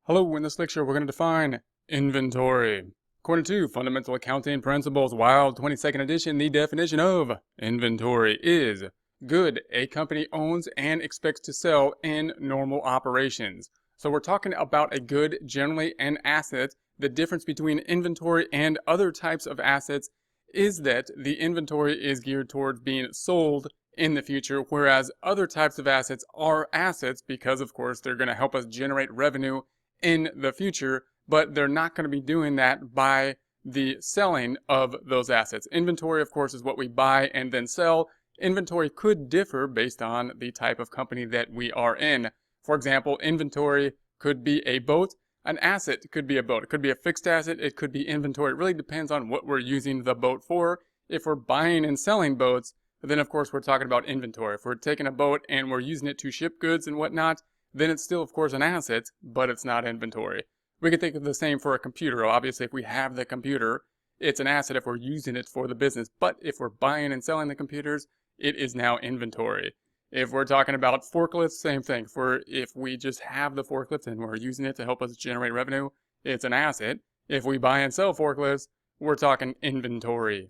Hello, in this lecture we're going to define inventory. According to Fundamental Accounting Principles, Wild 22nd edition, the definition of inventory is good a company owns and expects to sell in normal operations. So we're talking about a good, generally an asset. The difference between inventory and other types of assets is that the inventory is geared towards being sold in the future, whereas other types of assets are assets because, of course, they're going to help us generate revenue in the future, but they're not going to be doing that by the selling of those assets. Inventory, of course, is what we buy and then sell. Inventory could differ based on the type of company that we are in. For example, inventory could be a boat. An asset could be a boat. It could be a fixed asset. It could be inventory. It really depends on what we're using the boat for. If we're buying and selling boats, then of course we're talking about inventory. If we're taking a boat and we're using it to ship goods and whatnot, then it's still, of course, an asset, but it's not inventory. We can think of the same for a computer. Obviously, if we have the computer, it's an asset if we're using it for the business. But if we're buying and selling the computers, it is now inventory. If we're talking about forklifts, same thing. If we just have the forklift and we're using it to help us generate revenue, it's an asset. If we buy and sell forklifts, we're talking inventory.